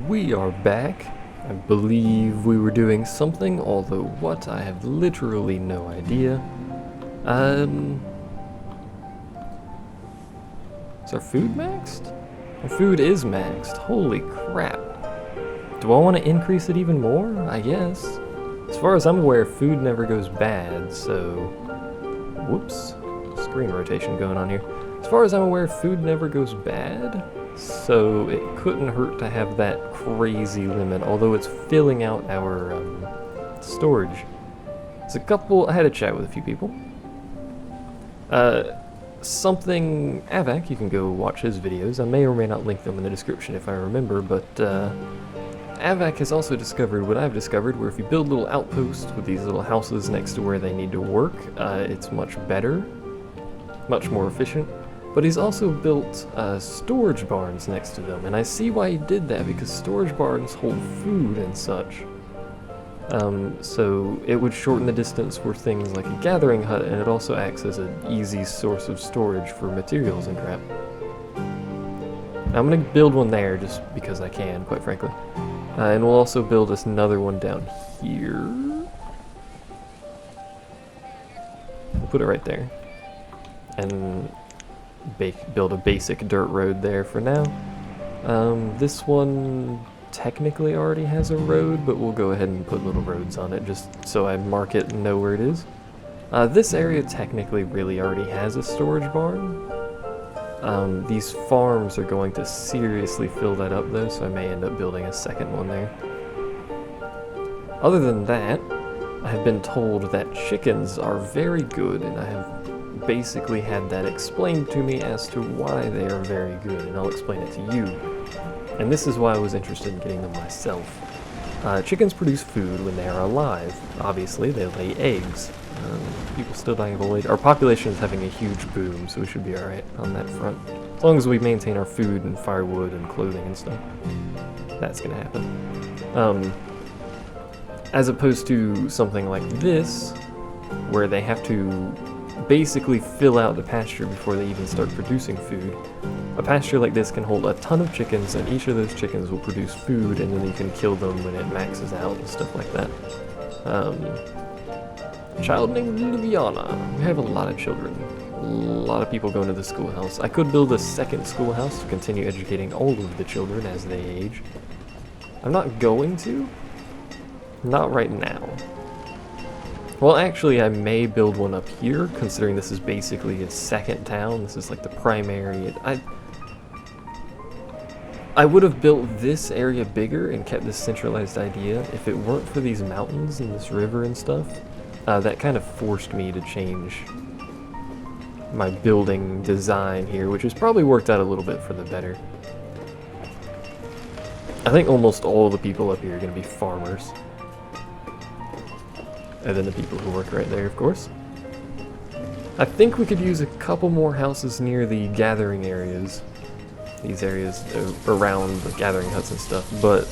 We are back. I believe we were doing something, although what, I have literally no idea. Is our food maxed? Our food is maxed. Holy crap. Do I want to increase it even more? I guess. As far as I'm aware, food never goes bad, so... Whoops. Screen rotation going on here. As far as I'm aware, food never goes bad, so it couldn't hurt to have that crazy limit, although it's filling out our storage. There's a couple... I had a chat with a few people. Something... Avac, you can go watch his videos. I may or may not link them in the description if I remember, but Avac has also discovered what I've discovered, where if you build little outposts with these little houses next to where they need to work, it's much better, much more efficient. But he's also built storage barns next to them, and I see why he did that, because storage barns hold food and such. So it would shorten the distance for things like a gathering hut, and it also acts as an easy source of storage for materials and crap. I'm gonna build one there just because I can, quite frankly. And we'll also build us another one down here. We'll put it right there. And build a basic dirt road there for now. This one technically already has a road, but we'll go ahead and put little roads on it just so I mark it and know where it is. This area technically really already has a storage barn. These farms are going to seriously fill that up though, so I may end up building a second one there. Other than that, I have been told that chickens are very good, and I have basically had that explained to me as to why they are very good, and I'll explain it to you. And this is why I was interested in getting them myself. Chickens produce food when they are alive. Obviously, they lay eggs. People still dying of old age. Our population is having a huge boom, so we should be alright on that front. As long as we maintain our food and firewood and clothing and stuff. That's gonna happen. As opposed to something like this, where they have to basically fill out the pasture before they even start producing food. A pasture like this can hold a ton of chickens, and each of those chickens will produce food, and then you can kill them when it maxes out and stuff like that. Child named Liviana. We have a lot of children. A lot of people going to the schoolhouse. I could build a second schoolhouse to continue educating all of the children as they age. I'm not going to. Not right now. Well, actually, I may build one up here, considering this is basically a second town. This is like the primary. I would have built this area bigger and kept this centralized idea if it weren't for these mountains and this river and stuff. That kind of forced me to change my building design here, which has probably worked out a little bit for the better. I think almost all the people up here are going to be farmers. And then the people who work right there, of course. I think we could use a couple more houses near the gathering areas. These areas around the gathering huts and stuff, but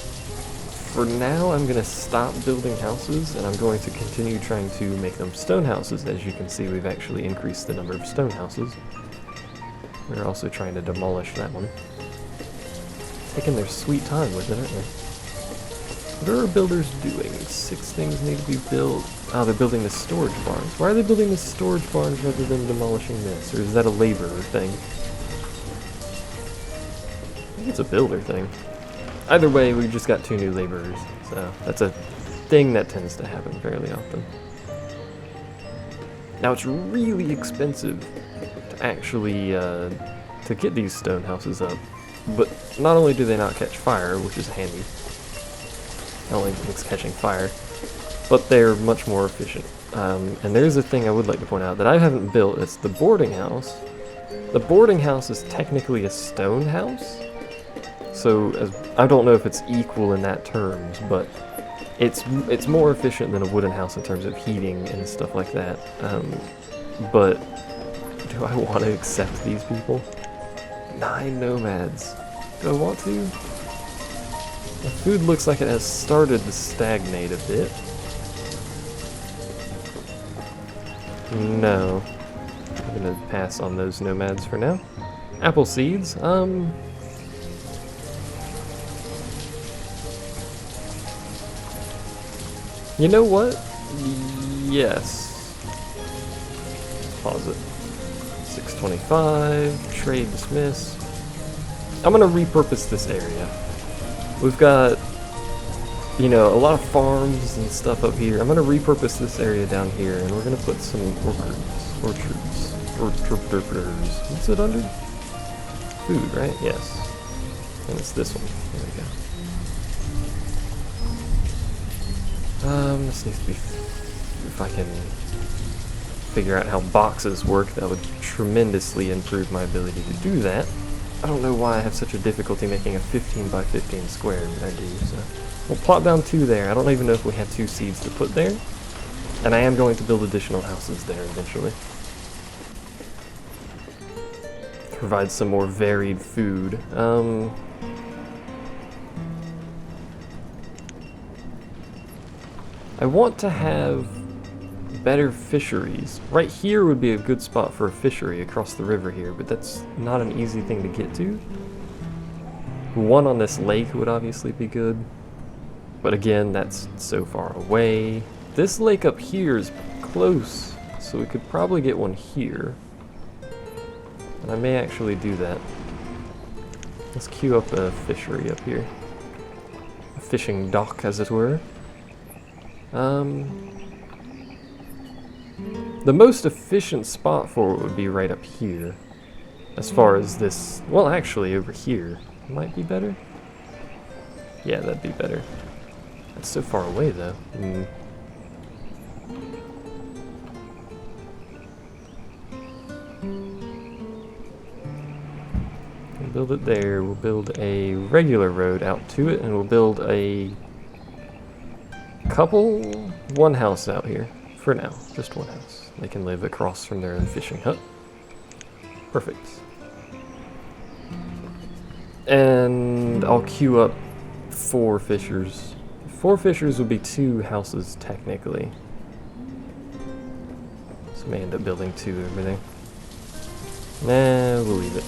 for now I'm going to stop building houses, and I'm going to continue trying to make them stone houses. As you can see, we've actually increased the number of stone houses. We're also trying to demolish that one. Taking their sweet time with it, aren't they? What are our builders doing? 6 things need to be built. Oh, they're building the storage barns. Why are they building the storage barns rather than demolishing this? Or is that a laborer thing? I think it's a builder thing. Either way, we just got 2 new laborers, so that's a thing that tends to happen fairly often. Now, it's really expensive to actually to get these stone houses up, but not only do they not catch fire, which is handy, not only things catching fire, but they're much more efficient. And there's a thing I would like to point out that I haven't built. It's the boarding house. The boarding house is technically a stone house. So, I don't know if it's equal in that terms, but it's more efficient than a wooden house in terms of heating and stuff like that. But do I want to accept these people? 9 nomads. Do I want to? The food looks like it has started to stagnate a bit. No. I'm gonna pass on those nomads for now. Apple seeds, You know what? Yes. Let's pause it. 625, trade dismiss. I'm gonna repurpose this area. We've got, you know, a lot of farms and stuff up here. I'm gonna repurpose this area down here, and we're gonna put some orchards. What's it under? Food, right? Yes. And it's this one. There we go. This needs to be, if I can figure out how boxes work, that would tremendously improve my ability to do that. I don't know why I have such a difficulty making a 15 by 15 square, but I do, so. We'll plop down 2 there. I don't even know if we have 2 seeds to put there. And I am going to build additional houses there eventually. Provide some more varied food. I want to have better fisheries. Right here would be a good spot for a fishery across the river here, but that's not an easy thing to get to. One on this lake would obviously be good, but again, that's so far away. This lake up here is close, so we could probably get one here. And I may actually do that. Let's queue up a fishery up here. A fishing dock, as it were. The most efficient spot for it would be right up here. As far as this, well, actually over here might be better. Yeah, that'd be better. That's so far away though. We'll build it there. We'll build a regular road out to it, and we'll build a one house out here. For now, just one house. They can live across from their fishing hut. Perfect. And I'll queue up 4 fishers. 4 fishers would be 2 houses, technically. So I may end up building 2 everything. Nah, we'll leave it.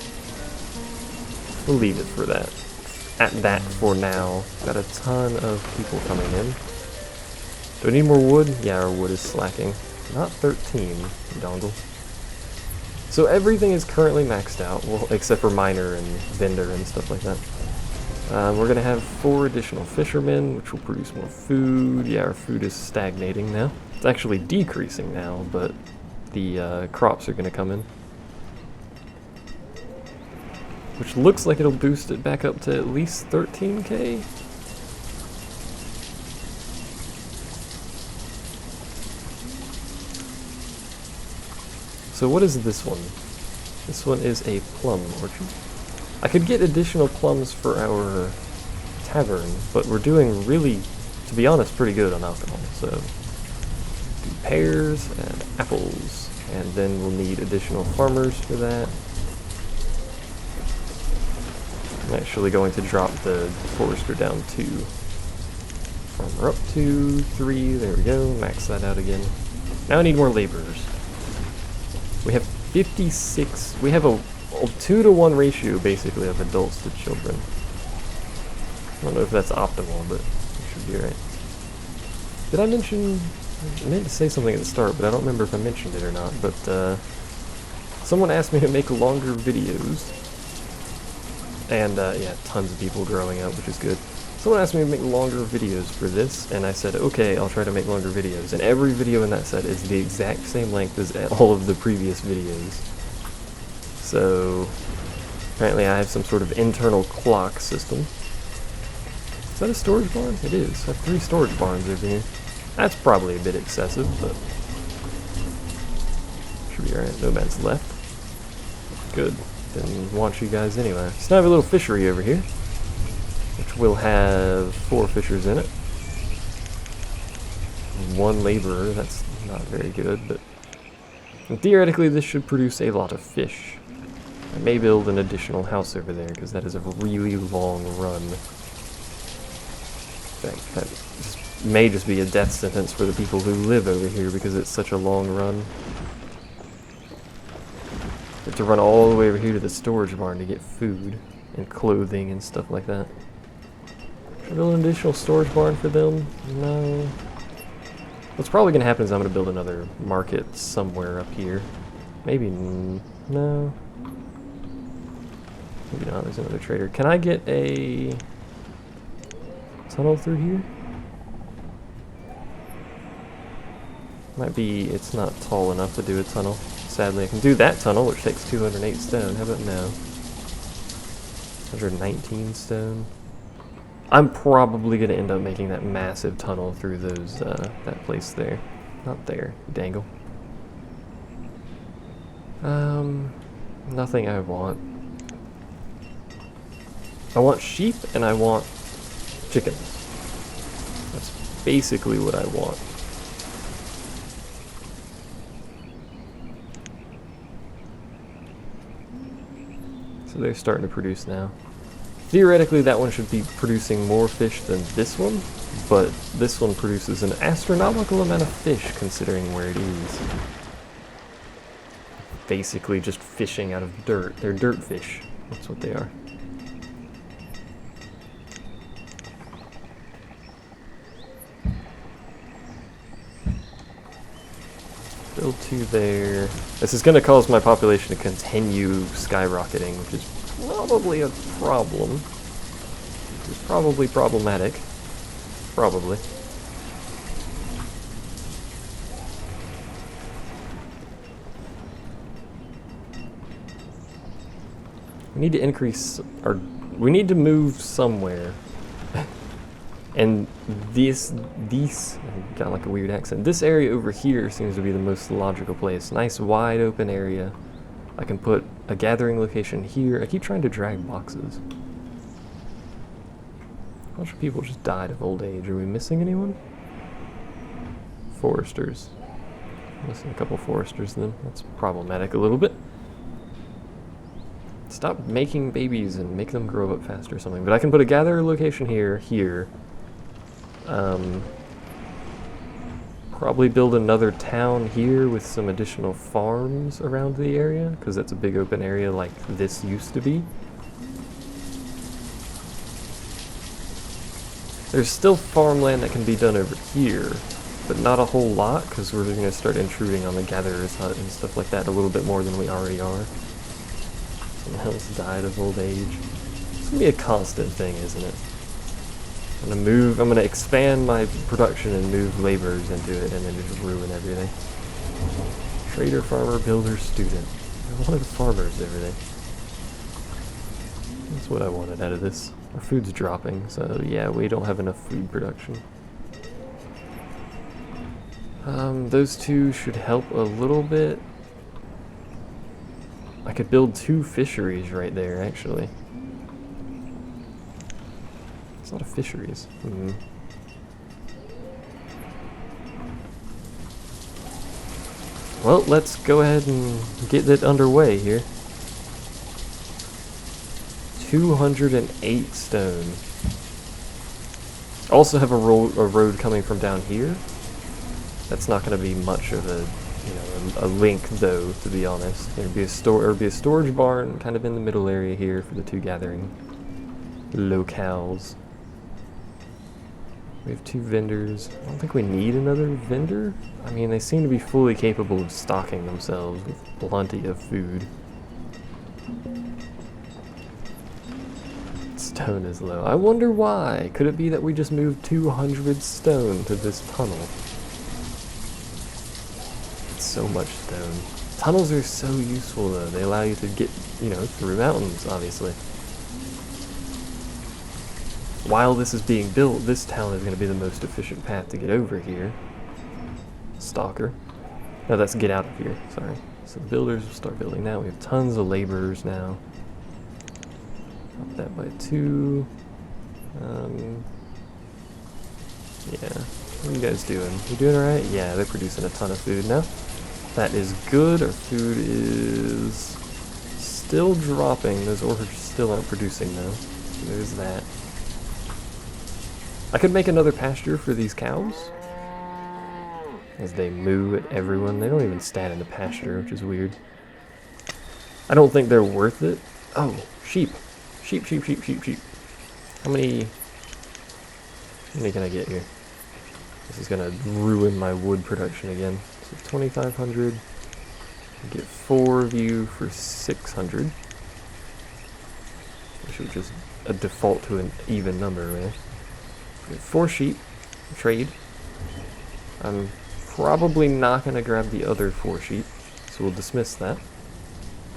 We'll leave it for that. At that for now. Got a ton of people coming in. Do I need more wood? Yeah, our wood is slacking. Not 13, dongle. So everything is currently maxed out, well, except for miner and vendor and stuff like that. We're going to have 4 additional fishermen, which will produce more food. Yeah, our food is stagnating now. It's actually decreasing now, but the crops are going to come in. Which looks like it'll boost it back up to at least 13k. So what is this one? This one is a plum orchard. I could get additional plums for our tavern, but we're doing really, to be honest, pretty good on alcohol. So do pears and apples, and then we'll need additional farmers for that. I'm actually going to drop the forester down to farmer up to 3. There we go. Max that out again. Now I need more laborers. We have 56, we have a 2-to-1 ratio basically of adults to children. I don't know if that's optimal, but it should be right. Did I mention, I meant to say something at the start, but I don't remember if I mentioned it or not, but someone asked me to make longer videos. And yeah, tons of people growing up, which is good. Someone asked me to make longer videos for this, and I said, okay, I'll try to make longer videos. And every video in that set is the exact same length as all of the previous videos. So, apparently I have some sort of internal clock system. Is that a storage barn? It is. I have 3 storage barns over here. That's probably a bit excessive, but should be alright. Nomad's left. Good. Didn't want you guys anyway. So now I have a little fishery over here, which will have 4 fishers in it. 1 laborer, that's not very good, but theoretically this should produce a lot of fish. I may build an additional house over there, because that is a really long run. In fact, that may just be a death sentence for the people who live over here, because it's such a long run. You have to run all the way over here to the storage barn to get food and clothing and stuff like that. Should I build an additional storage barn for them? No. What's probably going to happen is I'm going to build another market somewhere up here. Maybe... no. Maybe not. There's another trader. Can I get a tunnel through here? Might be... it's not tall enough to do a tunnel. Sadly, I can do that tunnel, which takes 208 stone. How about now? 119 stone. I'm probably going to end up making that massive tunnel through those, that place there. Not there, dangle. Nothing I want. I want sheep and I want chickens. That's basically what I want. So they're starting to produce now. Theoretically, that one should be producing more fish than this one, but this one produces an astronomical amount of fish considering where it is. Basically just fishing out of dirt. They're dirt fish. That's what they are. Build 2 there. This is going to cause my population to continue skyrocketing, which is probably a problem. It's probably problematic. Probably. We need to increase our... we need to move somewhere. And this... I got like a weird accent. This area over here seems to be the most logical place. Nice wide open area. I can put a gathering location here. I keep trying to drag boxes. A bunch of people just died of old age. Are we missing anyone? Foresters. Missing a couple foresters then. That's problematic a little bit. Stop making babies and make them grow up faster or something. But I can put a gather location here. Probably build another town here with some additional farms around the area, because that's a big open area like this used to be. There's still farmland that can be done over here, but not a whole lot, because we're going to start intruding on the gatherer's hut and stuff like that a little bit more than we already are. Someone else died of old age. It's going to be a constant thing, isn't it? I'm gonna expand my production and move laborers into it and then just ruin everything. Trader, farmer, builder, student. I wanted farmers everything. That's what I wanted out of this. Our food's dropping, so yeah, we don't have enough food production. Those two should help a little bit. I could build 2 fisheries right there, actually. A lot of fisheries. Well, let's go ahead and get it underway here. 208 stone. Also have a road coming from down here. That's not going to be much of a link though, to be honest. There'd be a storage barn kind of in the middle area here for the 2 gathering locales. We have 2 vendors. I don't think we need another vendor. I mean, they seem to be fully capable of stocking themselves with plenty of food. Stone is low. I wonder why. Could it be that we just moved 200 stone to this tunnel? It's so much stone. Tunnels are so useful though. They allow you to get, through mountains, obviously. While this is being built, this town is going to be the most efficient path to get over here. Stalker. No, that's get out of here. Sorry. So the builders will start building now. We have tons of laborers now. Up that by 2. Yeah. What are you guys doing? You doing alright? Yeah, they're producing a ton of food now. That is good. Our food is still dropping. Those orders still aren't producing though. So there's that. I could make another pasture for these cows. As they moo at everyone. They don't even stand in the pasture, which is weird. I don't think they're worth it. Oh, sheep. Sheep. How many can I get here? This is gonna ruin my wood production again. So 2,500. Get 4 of you for 600. Which would just a default to an even number, right? Get 4 sheep. Trade. I'm probably not gonna grab the other 4 sheep, so we'll dismiss that.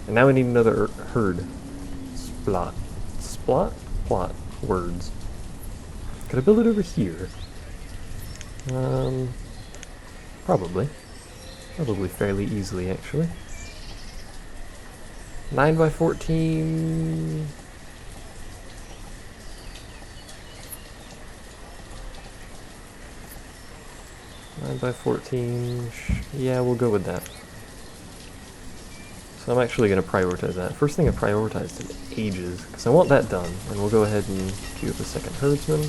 And now we need another herd. Splot. Splot? Plot. Words. Could I build it over here? Probably. Probably fairly easily, actually. 9 by 14. By 14. Yeah, we'll go with that. So I'm actually going to prioritize that. First thing I prioritized in ages, because I want that done. And we'll go ahead and queue up a second herdsman.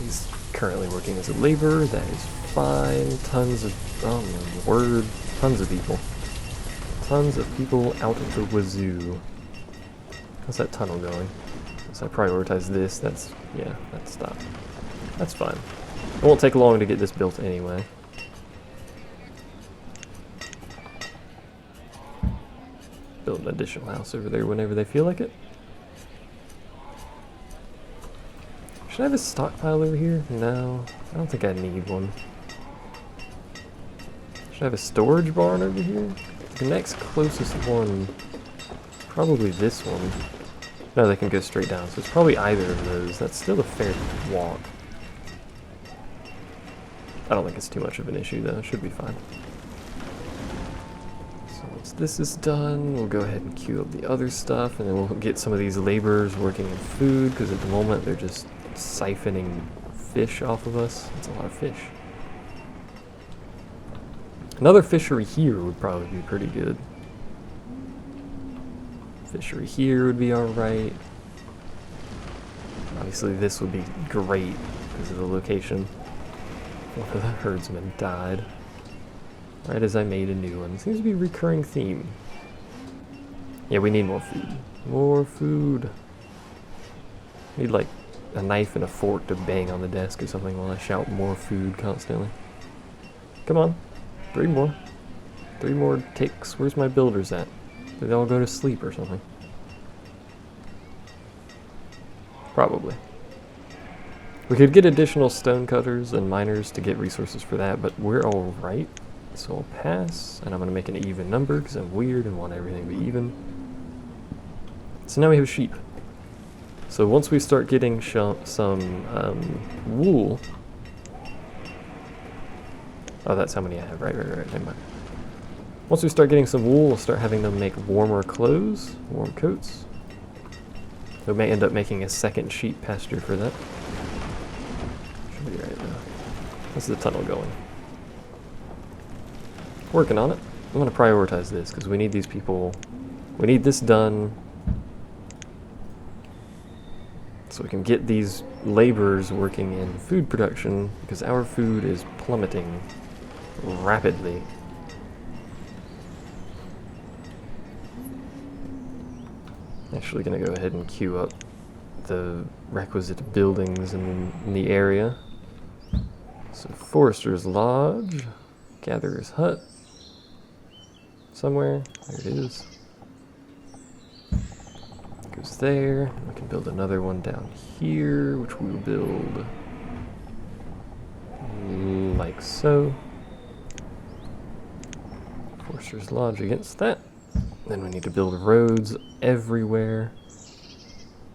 He's currently working as a laborer. That is fine. Tons of, oh my word, tons of people. Tons of people out at the wazoo. How's that tunnel going? So I prioritize this. That's, yeah, that stopped. That's fine. It won't take long to get this built anyway. Build an additional house over there whenever they feel like it. Should I have a stockpile over here? No, I don't think I need one. Should I have a storage barn over here? The next closest one, probably this one. No, they can go straight down, so it's probably either of those. That's still a fair walk. I don't think it's too much of an issue though, it should be fine. So once this is done, we'll go ahead and queue up the other stuff, and then we'll get some of these laborers working in food, because at the moment they're just siphoning fish off of us. That's a lot of fish. Another fishery here would probably be pretty good. Fishery here would be alright. Obviously this would be great because of the location. One of the herdsmen died. Right as I made a new one. Seems to be a recurring theme. Yeah, we need more food. More food. Need like a knife and a fork to bang on the desk or something while I shout more food constantly. Come on. 3 more. 3 more ticks. Where's my builders at? Did they all go to sleep or something? Probably. We could get additional stone cutters and miners to get resources for that, but we're alright. So I'll pass, and I'm going to make an even number because I'm weird and want everything to be even. So now we have sheep. So once we start getting some wool... Oh, that's how many I have. Right, never mind. Once we start getting some wool, we'll start having them make warmer clothes, warm coats. We may end up making a second sheep pasture for that. Should be right now. How's the tunnel going? Working on it. I'm going to prioritize this because we need these people. We need this done so we can get these laborers working in food production because our food is plummeting rapidly. Actually going to go ahead and queue up the requisite buildings in the area. So Forester's Lodge, Gatherer's Hut, somewhere, there it is. Goes there, we can build another one down here, which we will build like so. Forester's Lodge against that. Then we need to build roads everywhere.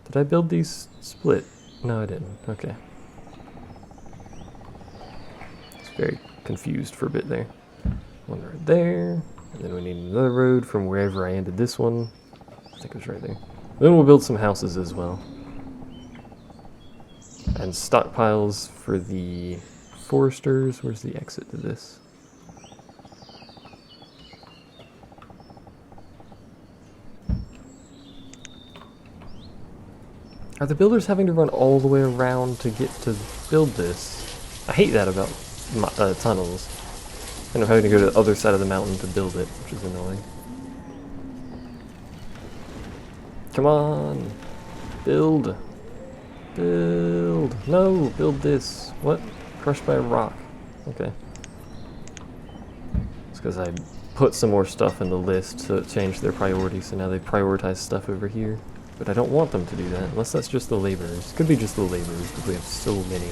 Did I build these split? No, I didn't. Okay. It's very confused for a bit there. One right there. And then we need another road from wherever I ended this one. I think it was right there. Then we'll build some houses as well. And stockpiles for the foresters. Where's the exit to this? Are the builders having to run all the way around to get to build this? I hate that about tunnels. And I'm having to go to the other side of the mountain to build it, which is annoying. Come on! Build! Build. No, build this. What? Crushed by a rock. Okay. It's because I put some more stuff in the list so it changed their priorities, so now they prioritize stuff over here. But I don't want them to do that, unless that's just the laborers. Could be just the laborers, because we have so many.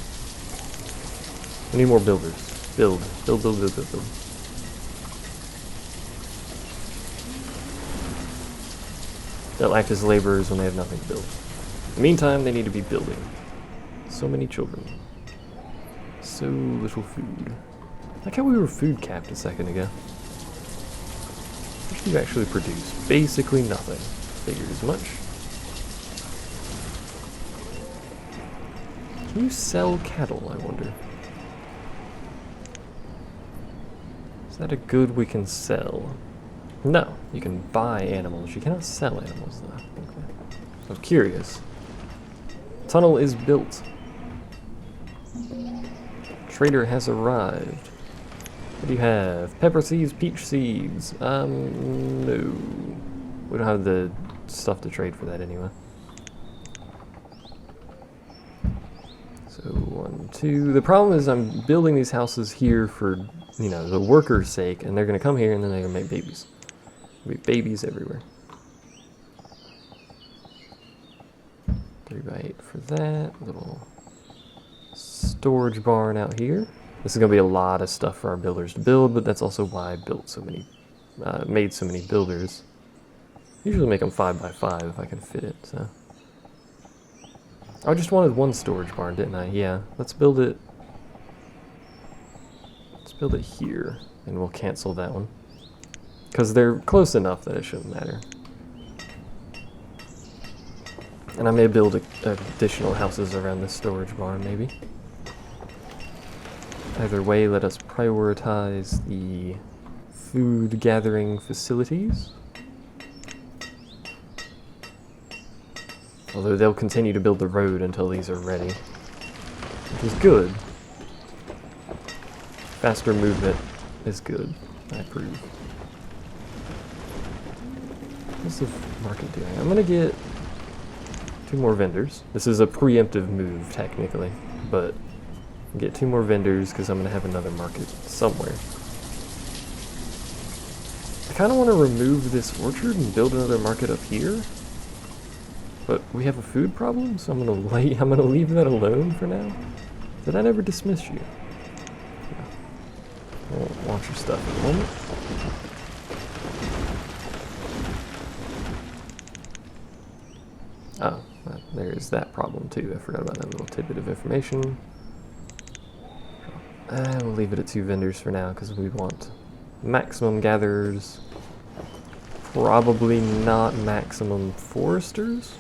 We need more builders. Build. Build, build, build, build, build. They'll act as laborers when they have nothing to build. In the meantime, they need to be building. So many children. So little food. Like how we were food capped a second ago. What do you actually produce? Basically nothing. Figured as much. Can you sell cattle, I wonder? Is that a good we can sell? No, you can buy animals. You cannot sell animals, though. Okay. I was curious. Tunnel is built. Trader has arrived. What do you have? Pepper seeds, peach seeds. No. We don't have the stuff to trade for that anyway. So, 1, 2. The problem is I'm building these houses here for, you know, the workers' sake, and they're going to come here and then they're going to make babies. There'll be babies everywhere. 3x8 for that. Little storage barn out here. This is going to be a lot of stuff for our builders to build, but that's also why I built so many, made so many builders. Usually make them 5x5 if I can fit it, so. I just wanted one storage barn, didn't I? Yeah, let's build it. Let's build it here, and we'll cancel that one. Because they're close enough that it shouldn't matter. And I may build additional houses around this storage barn, maybe. Either way, let us prioritize the food gathering facilities. Although they'll continue to build the road until these are ready. Which is good. Faster movement is good. I approve. What's the market doing? I'm gonna get 2 more vendors. This is a preemptive move, technically, but get 2 more vendors because I'm gonna have another market somewhere. I kind of want to remove this orchard and build another market up here, but we have a food problem, so I'm gonna leave that alone for now. Did I never dismiss you? I won't launch your stuff in a moment. Oh, well, there's that problem too. I forgot about that little tidbit of information. We'll leave it at 2 vendors for now because we want maximum gatherers. Probably not maximum foresters.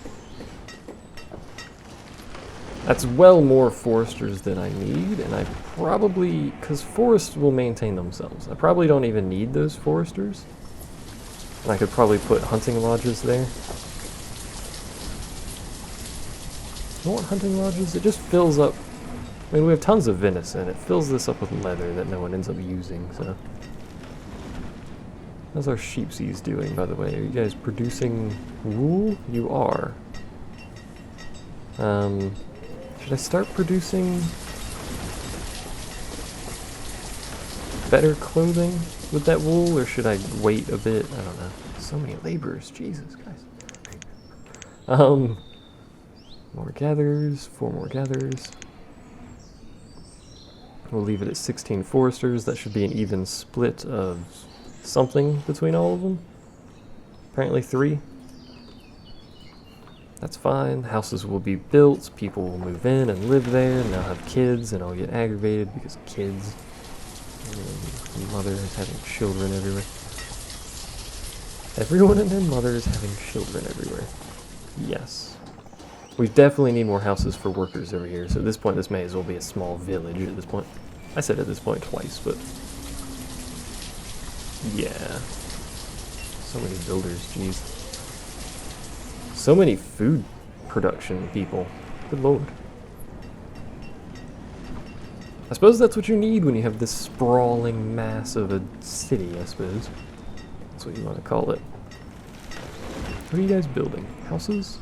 That's well more foresters than I need, and I probably, because forests will maintain themselves. I probably don't even need those foresters. And I could probably put hunting lodges there. I want hunting lodges. It just fills up. I mean, we have tons of venison. It fills this up with leather that no one ends up using, so. How's our sheepsies doing, by the way? Are you guys producing wool? You are. Should I start producing better clothing with that wool, or should I wait a bit? I don't know. So many laborers. Jesus Christ. More gatherers, 4 more gatherers. We'll leave it at 16 foresters. That should be an even split of something between all of them. Apparently 3. That's fine. Houses will be built. People will move in and live there, and they'll have kids, and I'll get aggravated because kids. Mother is having children everywhere. Everyone and their mother is having children everywhere. Yes. We definitely need more houses for workers over here, so at this point this may as well be a small village at this point. I said at this point twice, but yeah. So many builders, jeez. So many food production people. Good lord. I suppose that's what you need when you have this sprawling mass of a city, I suppose. That's what you want to call it. What are you guys building? Houses?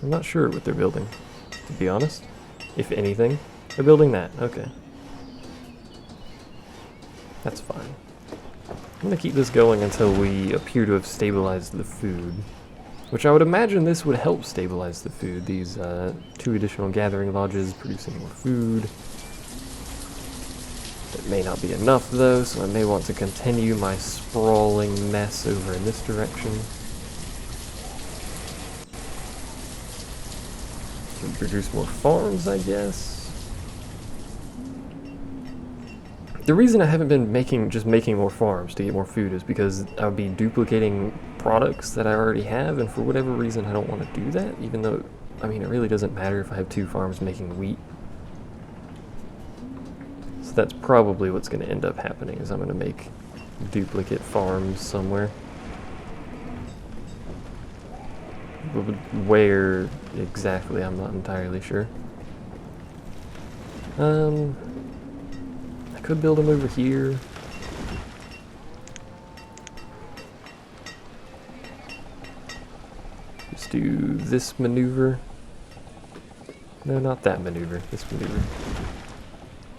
I'm not sure what they're building, to be honest. If anything. They're building that. Okay. That's fine. I'm going to keep this going until we appear to have stabilized the food. Which I would imagine this would help stabilize the food. These 2 additional gathering lodges producing more food. It may not be enough though, so I may want to continue my sprawling mess over in this direction. Can produce more farms, I guess. The reason I haven't been making more farms to get more food is because I would be duplicating products that I already have, and for whatever reason I don't want to do that, even though, I mean, it really doesn't matter if I have 2 farms making wheat. So that's probably what's going to end up happening, is I'm going to make duplicate farms somewhere. But where exactly, I'm not entirely sure. I could build them over here. Just do this maneuver. No, not that maneuver. This maneuver.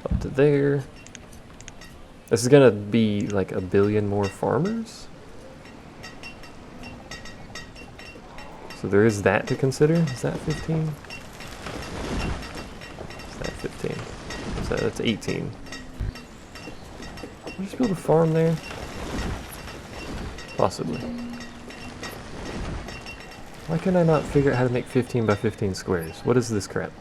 Up to there. This is gonna be like 1 billion more farmers. So there is that to consider. Is that 15? Is that 15? Is that, that's 18. I'll just build a farm there. Possibly. Why can I not figure out how to make 15 by 15 squares? What is this crap?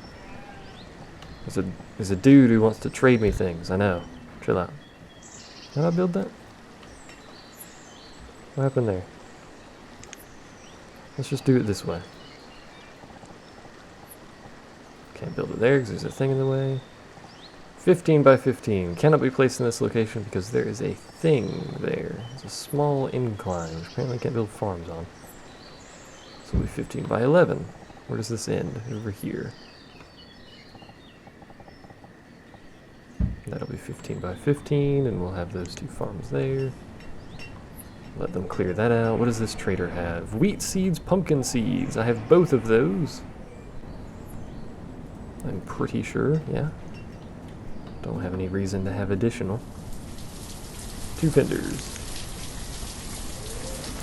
There's a dude who wants to trade me things. I know. Chill out. Did I build that? What happened there? Let's just do it this way. Can't build it there because there's a thing in the way. 15 by 15. Cannot be placed in this location because there is a thing there. It's a small incline, which apparently I can't build farms on. So it'll be 15 by 11. Where does this end? Over here. That'll be 15 by 15, and we'll have those 2 farms there. Let them clear that out. What does this trader have? Wheat seeds, pumpkin seeds. I have both of those. I'm pretty sure, yeah. Don't have any reason to have additional. 2 vendors.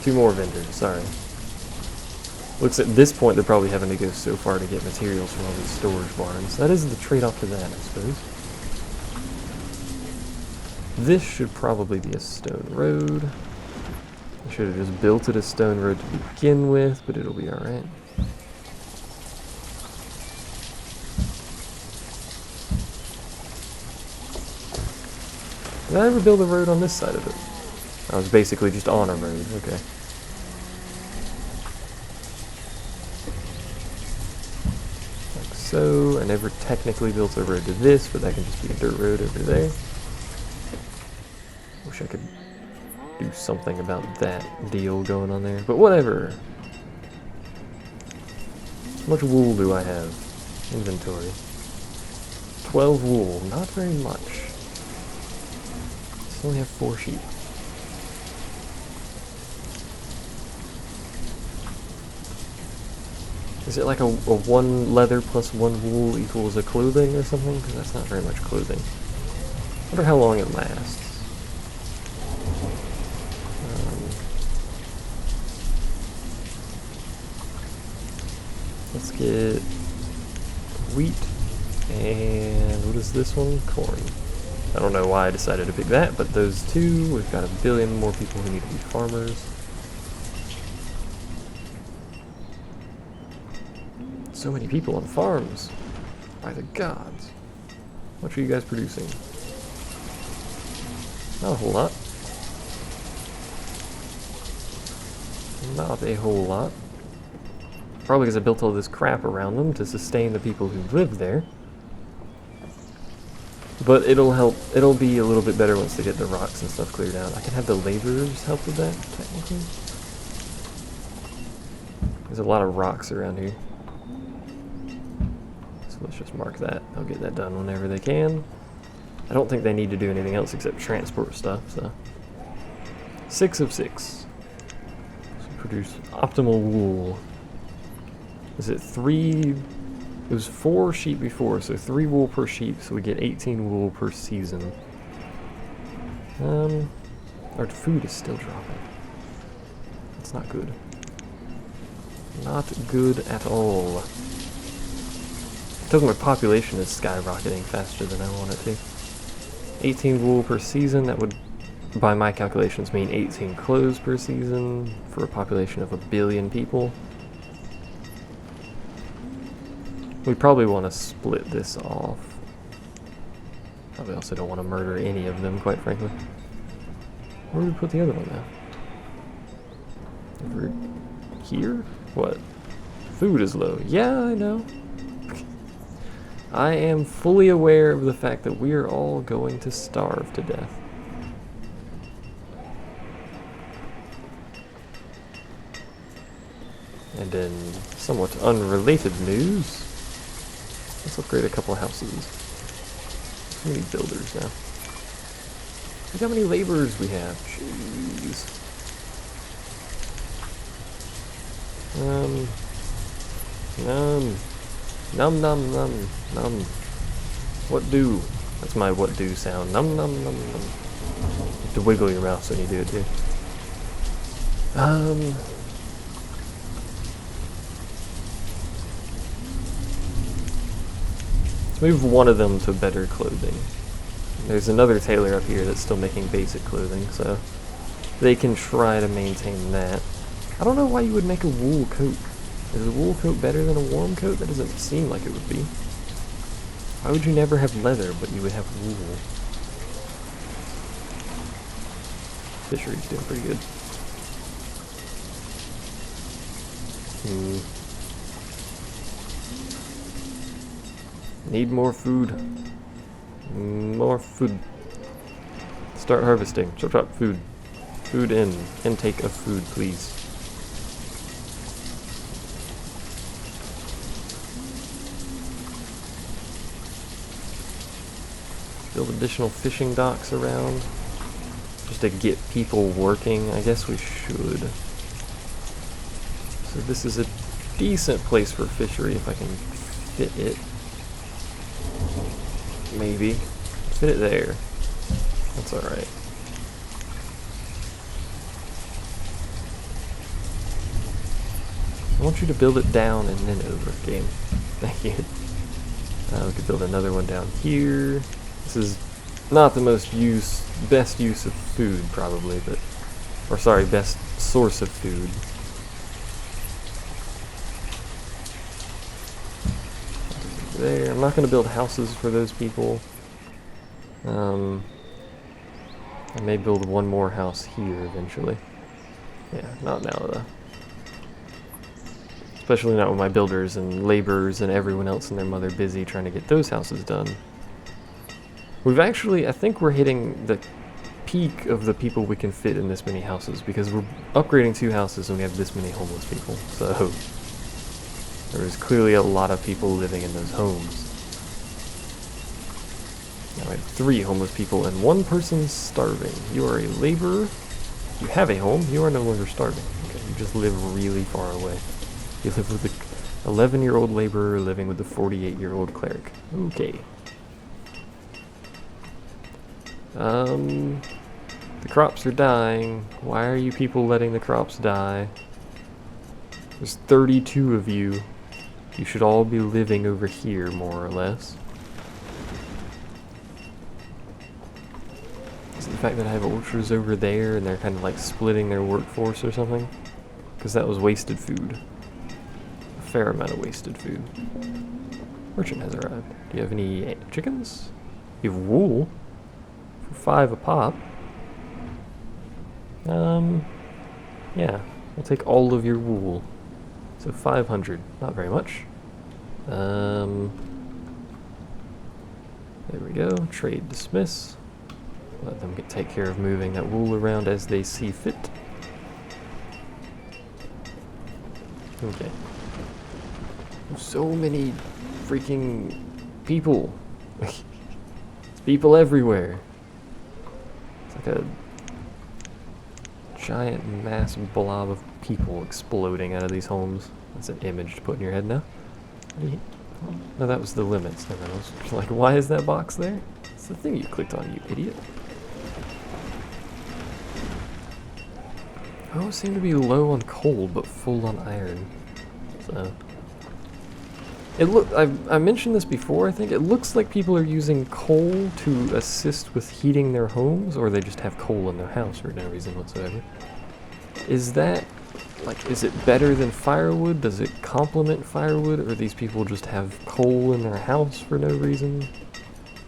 2 more vendors, sorry. Looks at this point they're probably having to go so far to get materials from all these storage barns. That is the trade-off to that, I suppose. This should probably be a stone road. I should have just built it a stone road to begin with, but it'll be alright. Did I ever build a road on this side of it? I was basically just on a road, okay. Like so. I never technically built a road to this, but that can just be a dirt road over there. Wish I could do something about that deal going on there, but whatever. How much wool do I have? Inventory. 12 wool, not very much. I only have 4 sheep. Is it like a 1 leather plus 1 wool equals a clothing or something? Because that's not very much clothing. I wonder how long it lasts. Let's get wheat, and what is this one? Corn. I don't know why I decided to pick that, but those 2, we've got 1 billion more people who need to be farmers. So many people on farms. By the gods. What are you guys producing? Not a whole lot. Not a whole lot. Probably because I built all this crap around them to sustain the people who live there. But it'll help. It'll be a little bit better once they get the rocks and stuff cleared out. I can have the laborers help with that, technically. There's a lot of rocks around here. So let's just mark that. They'll get that done whenever they can. I don't think they need to do anything else except transport stuff, so. 6 of 6. So produce optimal wool. Is it 3? It was 4 sheep before, so 3 wool per sheep, so we get 18 wool per season. Our food is still dropping. That's not good. Not good at all. Because my population is skyrocketing faster than I want it to. 18 wool per season, that would, by my calculations, mean 18 clothes per season for a population of 1 billion people. We probably want to split this off. Probably also don't want to murder any of them, quite frankly. Where do we put the other one now? Over here? What? Food is low. Yeah, I know. I am fully aware of the fact that we are all going to starve to death. And in somewhat unrelated news, let's upgrade a couple of houses. How many builders now? Look how many laborers we have. Jeez. Num num num num. What do? That's my what do sound. Num num num num. You have to wiggle your mouth when you do it too. Let's move one of them to better clothing. There's another tailor up here that's still making basic clothing, so they can try to maintain that. I don't know why you would make a wool coat. Is a wool coat better than a warm coat? That doesn't seem like it would be. Why would you never have leather, but you would have wool? Fishery's doing pretty good. Need more food. More food. Start harvesting. Chop chop food. Food in. Intake of food, please. Build additional fishing docks around. Just to get people working. I guess we should. So this is a decent place for fishery if I can fit it. Maybe. Fit it there. That's alright. I want you to build it down and then over, game. Thank you. We could build another one down here. This is not the best use of food, probably, but... Or sorry, best source of food. There. I'm not going to build houses for those people. I may build one more house here eventually. Yeah, not now though. Especially not with my builders and laborers and everyone else and their mother busy trying to get those houses done. We've actually, I think we're hitting the peak of the people we can fit in this many houses because we're upgrading 2 houses and we have this many homeless people. So there's clearly a lot of people living in those homes. Now I have 3 homeless people and 1 person starving. You are a laborer. You have a home. You are no longer starving. Okay, you just live really far away. You live with the 11-year-old laborer living with the 48-year-old cleric. Okay. The crops are dying. Why are you people letting the crops die? There's 32 of you. You should all be living over here, more or less. Is it the fact that I have orchards over there and they're kind of like splitting their workforce or something? Because that was wasted food. A fair amount of wasted food. Merchant has arrived. Do you have any chickens? You have wool? For 5 a pop. Yeah. We'll take all of your wool. So 500. Not very much. There we go. Trade dismiss. Let them take care of moving that wool around as they see fit. Okay. So many freaking people. It's people everywhere. It's like a giant mass blob of people exploding out of these homes. That's an image to put in your head now. No, that was the limits. Never mind. I was like, why is that box there? It's the thing you clicked on, you idiot. I always seem to be low on coal, but full on iron. So... I mentioned this before, I think. It looks like people are using coal to assist with heating their homes, or they just have coal in their house for no reason whatsoever. Is that, like, is it better than firewood? Does it complement firewood, or these people just have coal in their house for no reason?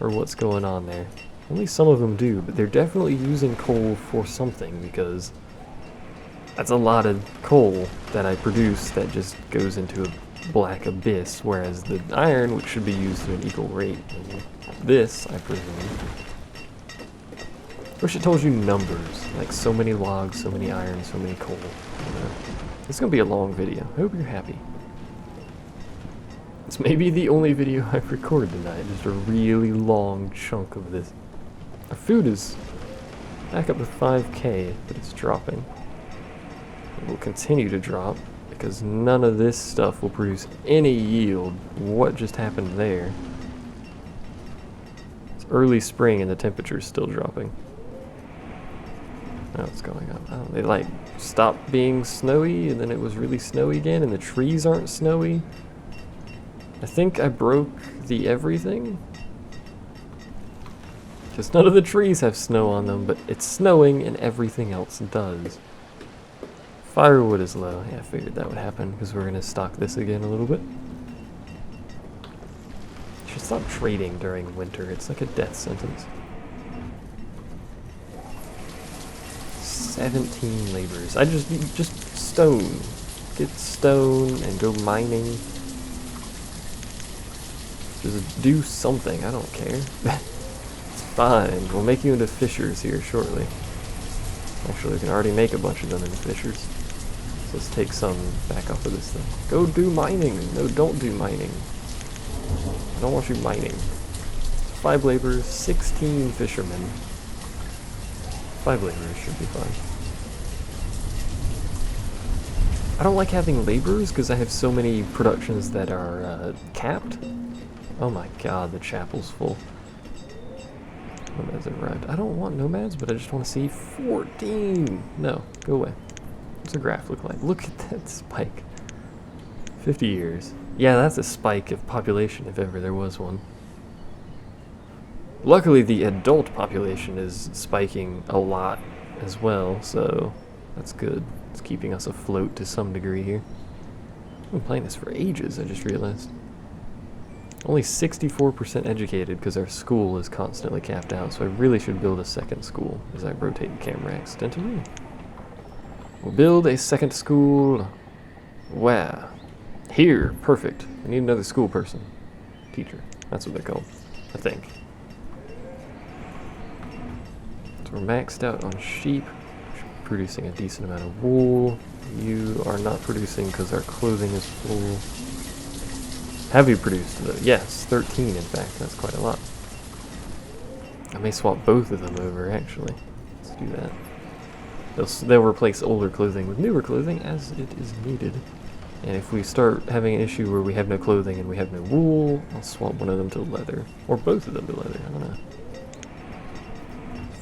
Or what's going on there? Only some of them do, but they're definitely using coal for something, because that's a lot of coal that I produce that just goes into a black abyss, whereas the iron, which should be used at an equal rate, this, I presume. Wish it told you numbers, like so many logs, so many iron, so many coal. It's gonna be a long video. I hope you're happy. It's maybe the only video I've recorded tonight, just a really long chunk of this. Our food is back up to 5k, but it's dropping. It will continue to drop, because none of this stuff will produce any yield. What just happened there? It's early spring and the temperature's still dropping. Oh, what's going on? Oh, they like stopped being snowy and then it was really snowy again and the trees aren't snowy. I think I broke the everything. Because none of the trees have snow on them, but it's snowing and everything else does. Firewood is low. Yeah, I figured that would happen because we're going to stock this again a little bit. Should stop trading during winter. It's like a death sentence. 17 laborers. I just stone. Get stone and go mining. Just do something. I don't care. It's fine. We'll make you into fishers here shortly. Actually, we can already make a bunch of them into fishers. Let's take some back off of this thing. Go do mining. No, don't do mining. I don't want you mining. 5 laborers, 16 fishermen. 5 laborers should be fine. I don't like having laborers because I have so many productions that are capped. Oh my god, the chapel's full. Nomads have arrived. I don't want nomads, but I just want to see 14. No, go away. What's a graph look like? Look at that spike. 50 years. Yeah, that's a spike of population if ever there was one. Luckily, the adult population is spiking a lot as well, so that's good. It's keeping us afloat to some degree here. I've been playing this for ages, I just realized. Only 64% educated because our school is constantly capped out, so I really should build a second school as I rotate the camera accidentally. We'll build a second school. Where? Here. Perfect. We need another school person. Teacher. That's what they're called, I think. So we're maxed out on sheep. Producing a decent amount of wool. You are not producing because our clothing is full. Have you produced though? Yes, 13 in fact. That's quite a lot. I may swap both of them over actually. Let's do that. They'll replace older clothing with newer clothing as it is needed. And if we start having an issue where we have no clothing and we have no wool, I'll swap one of them to leather. Or both of them to leather, I don't know.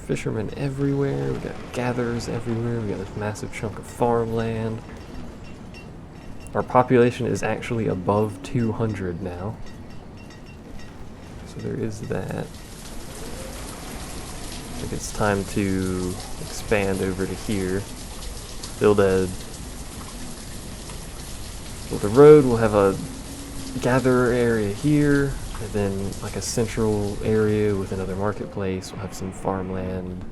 Fishermen everywhere, we got gatherers everywhere, we got this massive chunk of farmland. Our population is actually above 200 now. So there is that. I think it's time to expand over to here. Build a road, we'll have a gatherer area here, and then like a central area with another marketplace. We'll have some farmland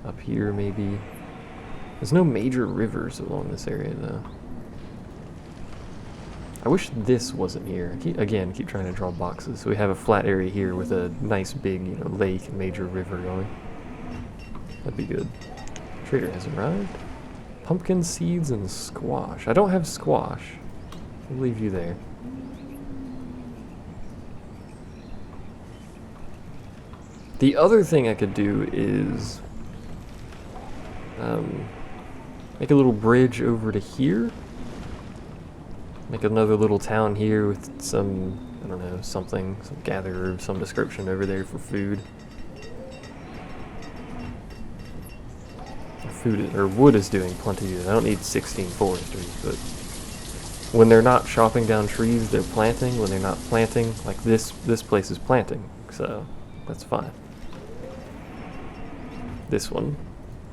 up here maybe. There's no major rivers along this area though. I wish this wasn't here. I keep trying to draw boxes. So we have a flat area here with a nice big, lake and major river going. That'd be good. Trader has arrived. Pumpkin seeds and squash. I don't have squash. I'll leave you there. The other thing I could do is Make a little bridge over to here. Make another little town here with some, I don't know, something, some gatherer of some description over there for food. Food or wood is doing plenty good. I don't need 16 foresters, but when they're not chopping down trees, they're planting. When they're not planting, like this place is planting, so that's fine. This one,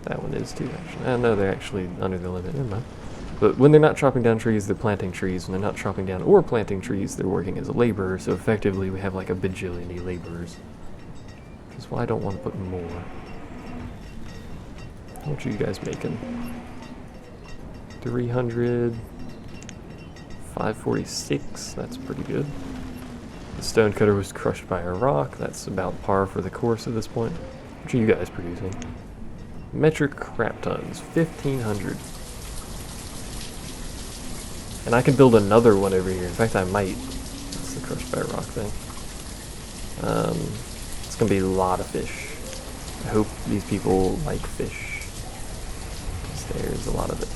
that one is too, actually. No, they're actually under the limit, never mind. But when they're not chopping down trees, they're planting trees. When they're not chopping down or planting trees, they're working as a laborer, so effectively we have like a bajillion laborers. Which is why I don't want to put more. What are you guys making? 300... 546, that's pretty good. The stonecutter was crushed by a rock, that's about par for the course at this point. What are you guys producing? Metric crap tons, 1500. And I can build another one over here. In fact, I might. That's the crushed by a rock thing. It's gonna be a lot of fish. I hope these people like fish. Because there's a lot of it.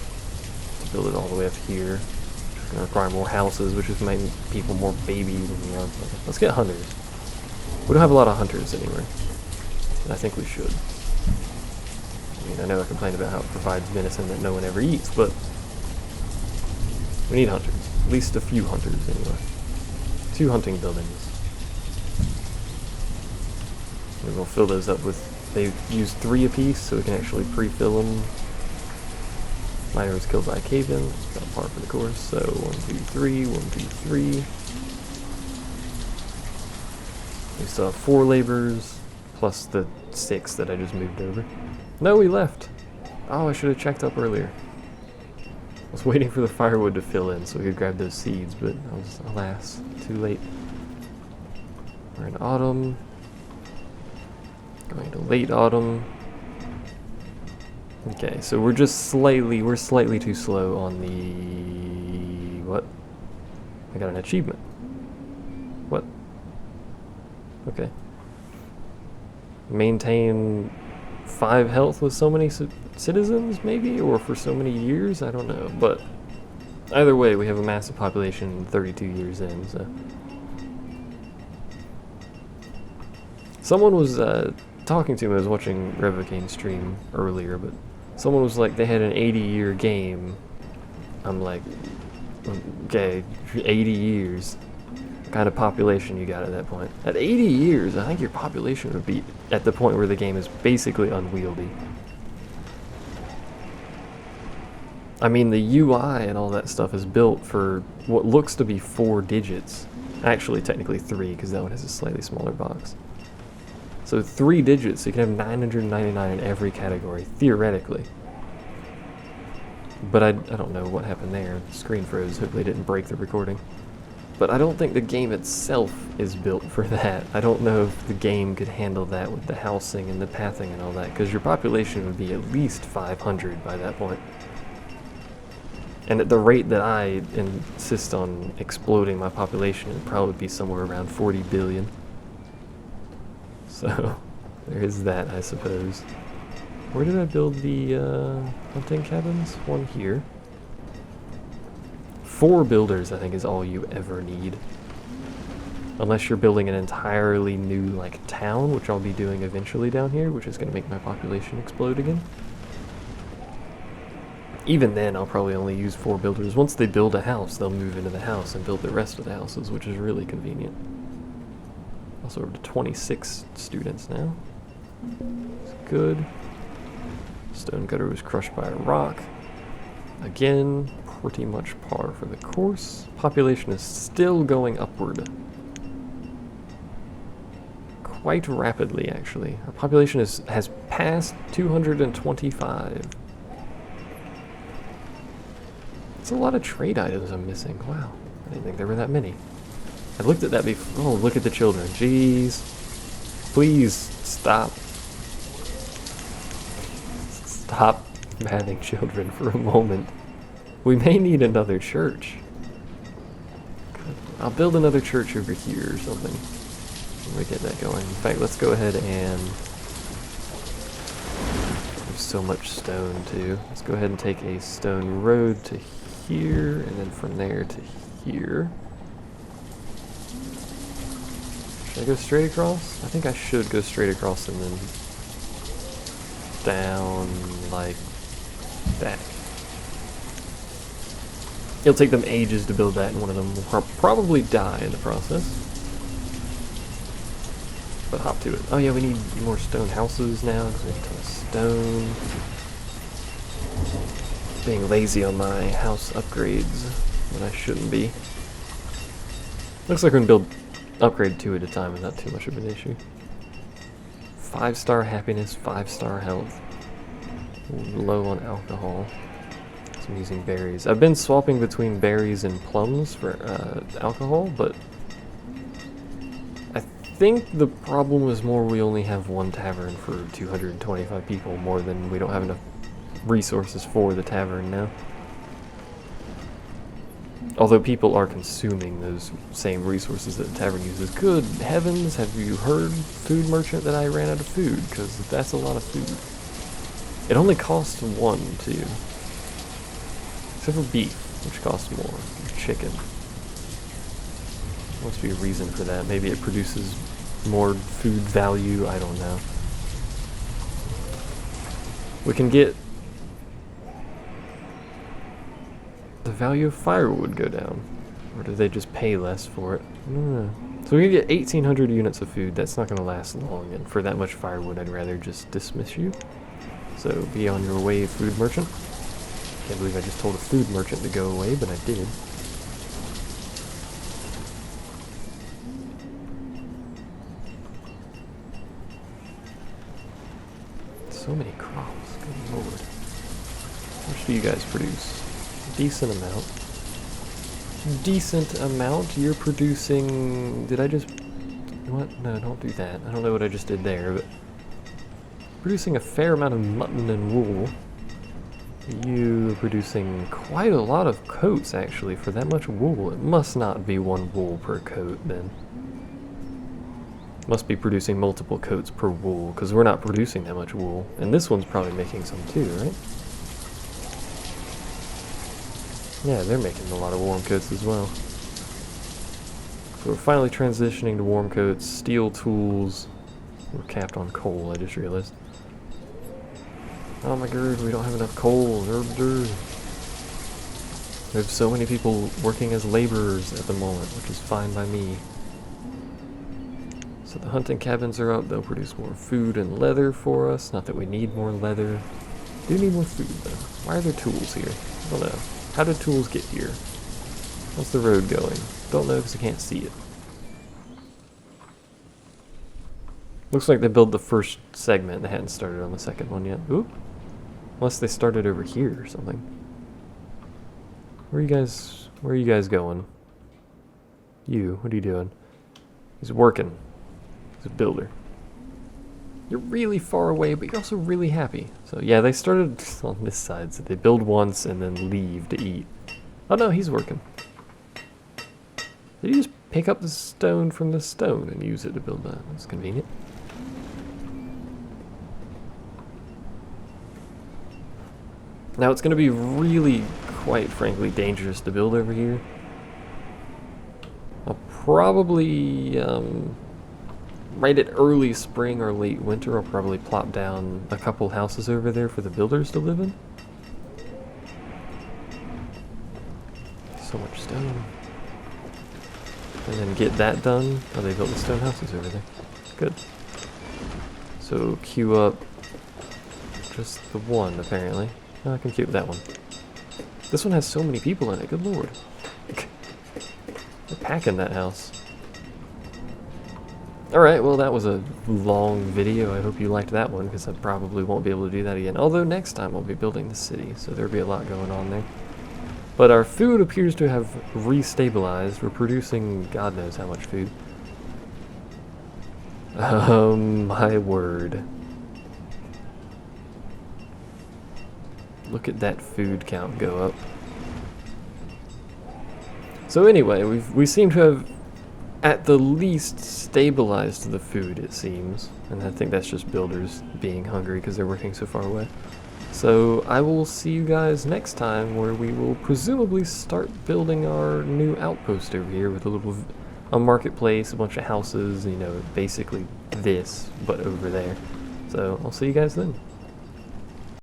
To build it all the way up here. Gonna require more houses, which is making people more babies. Let's get hunters. We don't have a lot of hunters anywhere. And I think we should. I mean, I know I complain about how it provides venison that no one ever eats, but we need hunters. At least a few hunters anyway. 2 hunting buildings. And we'll fill those up with, they use 3 apiece, so we can actually pre-fill them. Miner was killed by a cave-in. That's about par for the course. So 1, 2, 3, 1, 2, 3. We still have 4 laborers, plus the 6 that I just moved over. No, we left. Oh, I should have checked up earlier. I was waiting for the firewood to fill in so we could grab those seeds, but I was, alas, too late. We're in autumn. Going to late autumn. Okay, so we're slightly too slow on the... what? I got an achievement. What? Okay. Maintain 5 health with so many citizens, maybe? Or for so many years? I don't know, but... either way, we have a massive population 32 years in, so... Someone was talking to me, I was watching Revocaine stream earlier, but... someone was like, they had an 80-year game. I'm like, okay, 80 years. What kind of population you got at that point? At 80 years, I think your population would be at the point where the game is basically unwieldy. I mean, the UI and all that stuff is built for what looks to be 4 digits. Actually, technically 3, because that one has a slightly smaller box. So 3 digits, so you can have 999 in every category, theoretically. But I don't know what happened there. The screen froze, hopefully it didn't break the recording. But I don't think the game itself is built for that. I don't know if the game could handle that with the housing and the pathing and all that, because your population would be at least 500 by that point. And at the rate that I insist on exploding my population, it'd probably be somewhere around 40 billion. So, there is that, I suppose. Where did I build the hunting cabins? One here. 4 builders, I think, is all you ever need. Unless you're building an entirely new, like, town, which I'll be doing eventually down here, which is going to make my population explode again. Even then, I'll probably only use 4 builders. Once they build a house, they'll move into the house and build the rest of the houses, which is really convenient. Also over to 26 students now. It's good. Stonecutter was crushed by a rock. Again, pretty much par for the course. Population is still going upward. Quite rapidly, actually. Our population has passed 225. It's a lot of trade items I'm missing. Wow. I didn't think there were that many. I looked at that before. Oh, look at the children. Jeez. Please stop. Stop having children for a moment. We may need another church. I'll build another church over here or something. Let me get that going. In fact, let's go ahead and There's so much stone too. Let's go ahead and take a stone road to here, and then from there to here. Should I go straight across? I think I should go straight across and then down like that. It'll take them ages to build that, and one of them will probably die in the process. But hop to it. Oh yeah, we need more stone houses now, because we have a ton of stone. Being lazy on my house upgrades when I shouldn't be. Looks like we can build upgrade 2 at a time and not too much of an issue. 5-star happiness, 5-star health. Low on alcohol. So I'm using berries. I've been swapping between berries and plums for alcohol, but I think the problem is more we only have one tavern for 225 people, more than we don't have enough resources for the tavern now. Although people are consuming those same resources that the tavern uses. Good heavens, have you heard, food merchant, that I ran out of food? Because that's a lot of food. It only costs 1, too. Except for beef, which costs more. Chicken. Must be a reason for that. Maybe it produces more food value, I don't know. We can get the value of firewood go down. Or do they just pay less for it? I don't know. So we can get 1,800 units of food. That's not going to last long, and for that much firewood, I'd rather just dismiss you. So be on your way, food merchant. Can't believe I just told a food merchant to go away, but I did. So many crops, good lord. How much do you guys produce? Decent amount. Decent amount. You're producing... Did I just... What? No, don't do that. I don't know what I just did there, but... Producing a fair amount of mutton and wool. You producing quite a lot of coats, actually, for that much wool. It must not be 1 wool per coat, then. Must be producing multiple coats per wool, because we're not producing that much wool. And this one's probably making some too, right? Yeah, they're making a lot of warm coats as well. So we're finally transitioning to warm coats, steel tools. We're capped on coal, I just realized. Oh my god, we don't have enough coal. We have so many people working as laborers at the moment, which is fine by me. So the hunting cabins are up. They'll produce more food and leather for us. Not that we need more leather. Do need more food, though. Why are there tools here? I don't know. How did tools get here? How's the road going? Don't know because I can't see it. Looks like they built the first segment. They hadn't started on the second one yet. Oop. Unless they started over here or something. Where are you guys going? You, what are you doing? He's working. He's a builder. You're really far away, but you're also really happy. So yeah, they started on this side, so they build once and then leave to eat. Oh no, he's working. Did he just pick up the stone from the stone and use it to build that? That's convenient. Now it's going to be really, quite frankly, dangerous to build over here. I'll probably, right at early spring or late winter, I'll probably plop down a couple houses over there for the builders to live in. So much stone. And then get that done. Oh, they built the stone houses over there. Good. So queue up just the one, apparently. Oh, I can queue up that one. This one has so many people in it, good lord. They're packing that house. Alright, well that was a long video. I hope you liked that one, because I probably won't be able to do that again. Although next time I'll be building the city, so there'll be a lot going on there. But our food appears to have restabilized. We're producing God knows how much food. My word. Look at that food count go up. So anyway, we seem to have at the least stabilized the food, it seems. And I think that's just builders being hungry because they're working so far away. So I will see you guys next time, where we will presumably start building our new outpost over here with a marketplace, a bunch of houses, you know, basically this, but over there. So I'll see you guys then.